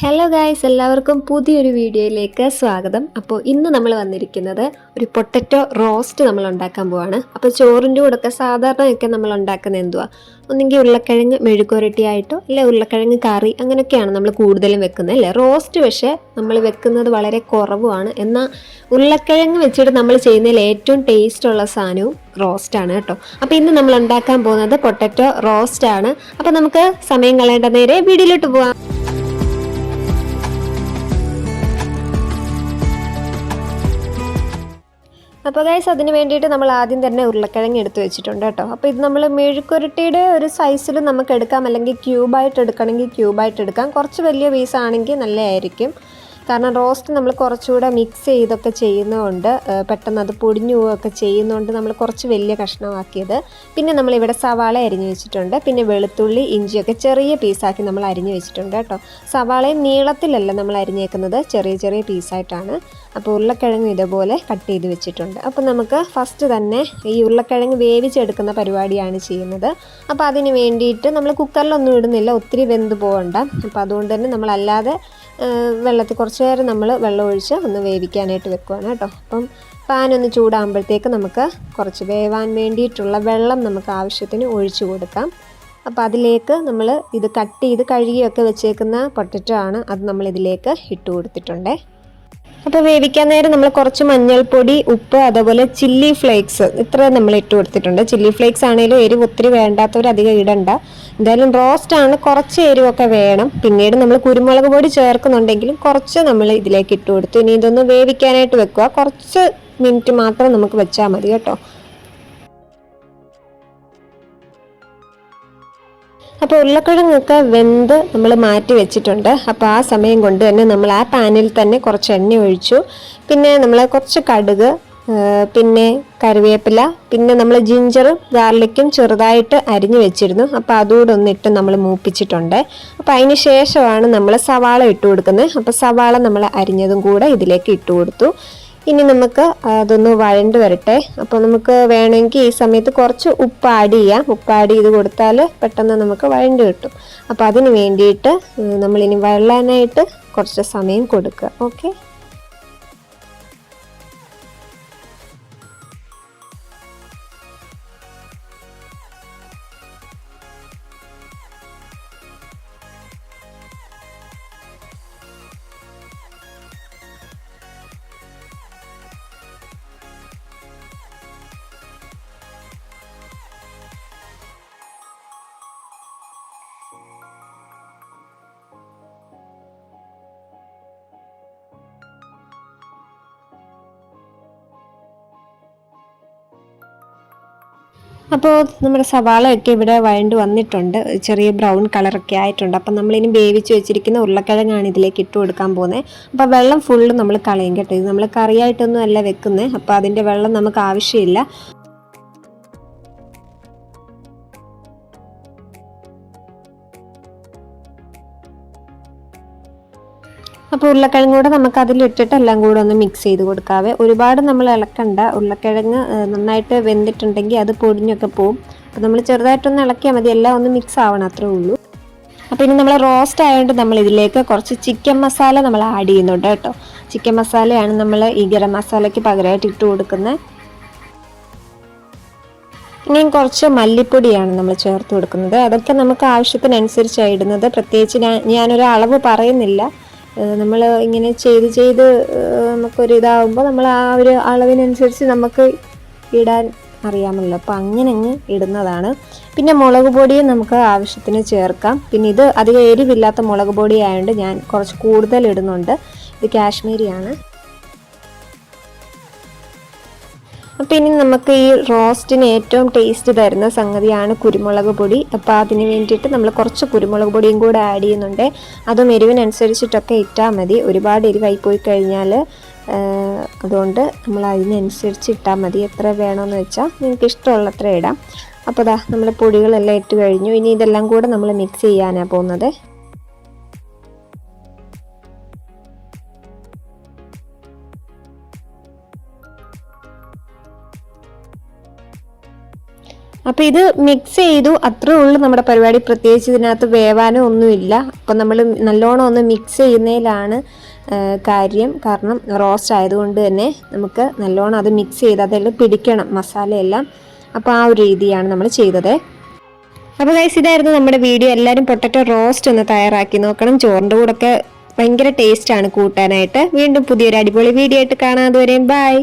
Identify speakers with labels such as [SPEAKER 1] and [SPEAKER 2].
[SPEAKER 1] Hello guys, എല്ലാവർക്കും പുതിയൊരു വീഡിയോയിലേക്ക് സ്വാഗതം. അപ്പോൾ ഇന്ന് നമ്മൾ വന്നിരിക്കുന്നത് ഒരു പൊട്ടറ്റോ റോസ്റ്റ് നമ്മൾ ഉണ്ടാക്കാൻ പോവാണ്. അപ്പോൾ ചോറിൻ്റെ കൂടെയൊക്കെ സാധാരണയൊക്കെ നമ്മൾ ഉണ്ടാക്കുന്നത് എന്തുവാ, ഒന്നെങ്കിൽ ഉരുളക്കിഴങ്ങ് മെഴുക്കുരട്ടിയായിട്ടോ അല്ലെ ഉരുളക്കിഴങ്ങ് കറി, അങ്ങനെയൊക്കെയാണ് നമ്മൾ കൂടുതലും വെക്കുന്നത് അല്ലേ. റോസ്റ്റ് പക്ഷേ നമ്മൾ വെക്കുന്നത് വളരെ കുറവുമാണ്. എന്നാൽ ഉരുളക്കിഴങ്ങ് വെച്ചിട്ട് നമ്മൾ ചെയ്യുന്നതിൽ ഏറ്റവും ടേസ്റ്റുള്ള സാധനവും റോസ്റ്റാണ് കേട്ടോ. അപ്പോൾ ഇന്ന് നമ്മൾ ഉണ്ടാക്കാൻ പോകുന്നത് പൊട്ടറ്റോ റോസ്റ്റാണ്. അപ്പോൾ നമുക്ക് സമയം കളയേണ്ട, നേരെ വീഡിയോയിലോട്ട് പോവാം. അപ്പോൾ ഗൈസ്, അതിന് വേണ്ടിയിട്ട് നമ്മൾ ആദ്യം തന്നെ ഉരുളക്കിഴങ്ങ് എടുത്ത് വെച്ചിട്ടുണ്ട് കേട്ടോ. അപ്പോൾ ഇത് നമ്മൾ മെഴുക്കുരട്ടിയുടെ ഒരു സൈസിൽ നമുക്ക് എടുക്കാം, അല്ലെങ്കിൽ ക്യൂബായിട്ട് എടുക്കണമെങ്കിൽ ക്യൂബായിട്ട് എടുക്കാം. കുറച്ച് വലിയ പീസാണെങ്കിൽ നല്ലതായിരിക്കും. കാരണം റോസ്റ്റ് നമ്മൾ കുറച്ചുകൂടെ മിക്സ് ചെയ്തൊക്കെ ചെയ്യുന്നതുകൊണ്ട് പെട്ടെന്ന് അത് പൊടിഞ്ഞു പോവുകയൊക്കെ ചെയ്യുന്നതുകൊണ്ട് നമ്മൾ കുറച്ച് വലിയ കഷ്ണമാക്കിയത്. പിന്നെ നമ്മളിവിടെ സവാള അരിഞ്ഞു വെച്ചിട്ടുണ്ട്. പിന്നെ വെളുത്തുള്ളി ഇഞ്ചിയൊക്കെ ചെറിയ പീസാക്കി നമ്മൾ അരിഞ്ഞു വെച്ചിട്ടുണ്ട് കേട്ടോ. സവാളയും നീളത്തിലല്ല നമ്മൾ അരിഞ്ഞേക്കുന്നത്, ചെറിയ ചെറിയ പീസായിട്ടാണ്. അപ്പോൾ ഉരുളക്കിഴങ്ങ് ഇതുപോലെ കട്ട് ചെയ്ത് വെച്ചിട്ടുണ്ട്. അപ്പോൾ നമുക്ക് ഫസ്റ്റ് തന്നെ ഈ ഉരുളക്കിഴങ്ങ് വേവിച്ചെടുക്കുന്ന പരിപാടിയാണ് ചെയ്യുന്നത്. അപ്പോൾ അതിന് വേണ്ടിയിട്ട് നമ്മൾ കുക്കറിലൊന്നും ഇടുന്നില്ല, ഒത്തിരി വെന്ത് പോകണ്ട. അപ്പോൾ അതുകൊണ്ട് തന്നെ നമ്മളല്ലാതെ വെള്ളത്തിൽ കുറച്ച് നേരം നമ്മൾ വെള്ളം ഒഴിച്ച് ഒന്ന് വേവിക്കാനായിട്ട് വെക്കുകയാണ് കേട്ടോ. അപ്പം പാനൊന്ന് ചൂടാകുമ്പോഴത്തേക്ക് നമുക്ക് കുറച്ച് വേവാൻ വേണ്ടിയിട്ടുള്ള വെള്ളം നമുക്ക് ആവശ്യത്തിന് ഒഴിച്ചു കൊടുക്കാം. അപ്പോൾ അതിലേക്ക് നമ്മൾ ഇത് കട്ട് ചെയ്ത് കഴുകിയൊക്കെ വെച്ചേക്കുന്ന പൊട്ടറ്റോ ആണ്, അത് നമ്മളിതിലേക്ക് ഇട്ട് കൊടുത്തിട്ടുണ്ട്. അപ്പോൾ വേവിക്കാൻ നേരം നമ്മൾ കുറച്ച് മഞ്ഞൾപ്പൊടി, ഉപ്പ്, അതുപോലെ ചില്ലി ഫ്ലേക്സ് ഇത്ര നമ്മൾ ഇട്ട് കൊടുത്തിട്ടുണ്ട്. ചില്ലി ഫ്ലേക്സ് ആണെങ്കിലും എരിവ് ഒത്തിരി വേണ്ടാത്തവർ അധികം ഇടണ്ട. എന്തായാലും റോസ്റ്റ് ആണ്, കുറച്ച് എരിവൊക്കെ വേണം. പിന്നീട് നമ്മൾ കുരുമുളക് പൊടി ചേർക്കുന്നുണ്ടെങ്കിലും കുറച്ച് നമ്മൾ ഇതിലേക്ക് ഇട്ട് കൊടുത്തു. ഇനി ഇതൊന്ന് വേവിക്കാനായിട്ട് വെക്കുക, കുറച്ച് മിനിറ്റ് മാത്രം നമുക്ക് വെച്ചാൽ മതി കേട്ടോ. അപ്പോൾ ഉരുളക്കിഴങ്ങൊക്കെ വെന്ത് നമ്മൾ മാറ്റി വെച്ചിട്ടുണ്ട്. അപ്പോൾ ആ സമയം കൊണ്ട് തന്നെ നമ്മൾ ആ പാനിൽ തന്നെ കുറച്ച് എണ്ണ ഒഴിച്ചു. പിന്നെ നമ്മൾ കുറച്ച് കടുക്, പിന്നെ കറിവേപ്പില, പിന്നെ നമ്മൾ ജിഞ്ചറും ഗാർലിക്കും ചെറുതായിട്ട് അരിഞ്ഞു വെച്ചിരുന്നു. അപ്പോൾ അതുകൂടെ ഒന്നിട്ട് നമ്മൾ മൂപ്പിച്ചിട്ടുണ്ട്. അപ്പോൾ അതിന് ശേഷമാണ് നമ്മൾ സവാള ഇട്ട് കൊടുക്കുന്നത്. അപ്പോൾ സവാള നമ്മൾ അരിഞ്ഞതും കൂടെ ഇതിലേക്ക് ഇട്ട് കൊടുത്തു. ഇനി നമുക്ക് അതൊന്ന് വഴണ്ട് വരട്ടെ. അപ്പോൾ നമുക്ക് വേണമെങ്കിൽ ഈ സമയത്ത് കുറച്ച് ഉപ്പ് ആഡ് ചെയ്യാം. ഉപ്പ് ആഡ് ചെയ്ത് കൊടുത്താൽ പെട്ടെന്ന് നമുക്ക് വഴണ്ട് കിട്ടും. അപ്പോൾ അതിന് വേണ്ടിയിട്ട് നമ്മളിനി വഴലാനായിട്ട് കുറച്ച് സമയം കൊടുക്കുക. ഓക്കെ. അപ്പോൾ നമ്മുടെ സവാളയൊക്കെ ഇവിടെ വഴണ്ട് വന്നിട്ടുണ്ട്, ചെറിയ ബ്രൗൺ കളറൊക്കെ ആയിട്ടുണ്ട്. അപ്പം നമ്മളിനി വേവിച്ച് വെച്ചിരിക്കുന്ന ഉരുളക്കിഴങ്ങാണ് ഇതിലേക്ക് ഇട്ട് കൊടുക്കാൻ പോകുന്നത്. അപ്പോൾ വെള്ളം ഫുള്ള് നമ്മൾ കളയും കേട്ടോ. ഇത് നമ്മൾ കറിയായിട്ടൊന്നും അല്ല വെക്കുന്നത്, അപ്പോൾ അതിൻ്റെ വെള്ളം നമുക്ക് ആവശ്യമില്ല. അപ്പോൾ ഉരുളക്കിഴങ്ങ് കൂടെ നമുക്ക് അതിലിട്ടിട്ട് എല്ലാം കൂടെ ഒന്ന് മിക്സ് ചെയ്ത് കൊടുക്കാവേ. ഒരുപാട് നമ്മൾ ഇളക്കണ്ട. ഉരുളക്കിഴങ്ങ് നന്നായിട്ട് വെന്തിട്ടുണ്ടെങ്കിൽ അത് പൊടിഞ്ഞൊക്കെ പോവും. അപ്പോൾ നമ്മൾ ചെറുതായിട്ടൊന്ന് ഇളക്കിയാൽ മതി, എല്ലാം ഒന്ന് മിക്സ് ആവണം, അത്രേ ഉള്ളൂ. അപ്പോൾ ഇനി നമ്മൾ റോസ്റ്റ് ആയതുകൊണ്ട് നമ്മൾ ഇതിലേക്ക് കുറച്ച് ചിക്കൻ മസാല നമ്മൾ ആഡ് ചെയ്യുന്നുണ്ട് കേട്ടോ. ചിക്കൻ മസാലയാണ് നമ്മൾ ഈ ഗരം മസാലയ്ക്ക് പകരമായിട്ട് ഇട്ട് കൊടുക്കുന്നത്. ഇനിയും കുറച്ച് മല്ലിപ്പൊടിയാണ് നമ്മൾ ചേർത്ത് കൊടുക്കുന്നത്. അതൊക്കെ നമുക്ക് ആവശ്യത്തിനനുസരിച്ചാണ് ഇടുന്നത്. പ്രത്യേകിച്ച് ഞാനൊരു അളവ് പറയുന്നില്ല. നമ്മൾ ഇങ്ങനെ ചെയ്ത് നമുക്കൊരു ഇതാവുമ്പോൾ നമ്മൾ ആ ഒരു അളവിനനുസരിച്ച് നമുക്ക് ഇടാൻ അറിയാമല്ലോ. അപ്പോൾ അങ്ങനെ അങ്ങ് ഇടുന്നതാണ്. പിന്നെ മുളക് പൊടിയും നമുക്ക് ആവശ്യത്തിന് ചേർക്കാം. പിന്നെ ഇത് അധികം എരിവില്ലാത്ത മുളക് പൊടി ആയതുകൊണ്ട് ഞാൻ കുറച്ച് കൂടുതൽ ഇടുന്നുണ്ട്. ഇത് കാശ്മീരിയാണ്. അപ്പോൾ ഇനി നമുക്ക് ഈ റോസ്റ്റിന് ഏറ്റവും ടേസ്റ്റ് തരുന്ന സംഗതിയാണ് കുരുമുളക് പൊടി. അപ്പോൾ അതിന് വേണ്ടിയിട്ട് നമ്മൾ കുറച്ച് കുരുമുളക് പൊടിയും കൂടെ ആഡ് ചെയ്യുന്നുണ്ട്. അതും എരിവിനനുസരിച്ചിട്ടൊക്കെ ഇട്ടാൽ മതി. ഒരുപാട് എരിവായി പോയി കഴിഞ്ഞാൽ അതുകൊണ്ട് നമ്മൾ അതിനനുസരിച്ച് ഇട്ടാൽ മതി. എത്ര വേണമെന്ന് വെച്ചാൽ നിങ്ങൾക്ക് ഇഷ്ടമുള്ളത്ര ഇടാം. അപ്പോൾ ദാ നമ്മൾ പൊടികളെല്ലാം ഇട്ട് കഴിഞ്ഞു. ഇനി ഇതെല്ലാം കൂടെ നമ്മൾ മിക്സ് ചെയ്യാനാണ് പോകുന്നത്. അപ്പോൾ ഇത് മിക്സ് ചെയ്തു, അത്രേ ഉള്ളൂ നമ്മുടെ പരിപാടി. പ്രത്യേകിച്ച് ഇതിനകത്ത് വേവാനോ ഒന്നുമില്ല. അപ്പം നമ്മൾ നല്ലോണം ഒന്ന് മിക്സ് ചെയ്യുന്നതിലാണ് കാര്യം. കാരണം റോസ്റ്റ് ആയതുകൊണ്ട് തന്നെ നമുക്ക് നല്ലോണം അത് മിക്സ് ചെയ്ത് അതെല്ലാം പിടിക്കണം മസാലയെല്ലാം. അപ്പോൾ ആ ഒരു രീതിയാണ് നമ്മൾ ചെയ്തത്. അപ്പോൾ ഗൈസ്, ഇതായിരുന്നു നമ്മുടെ വീഡിയോ. എല്ലാവരും പൊട്ടറ്റോ റോസ്റ്റ് ഒന്ന് തയ്യാറാക്കി നോക്കണം. ചോറിൻ്റെ കൂടെയൊക്കെ ഭയങ്കര ടേസ്റ്റാണ് കൂട്ടാനായിട്ട്. വീണ്ടും പുതിയൊരു അടിപൊളി വീഡിയോ ആയിട്ട് കാണാം. അതുവരെയും ബൈ.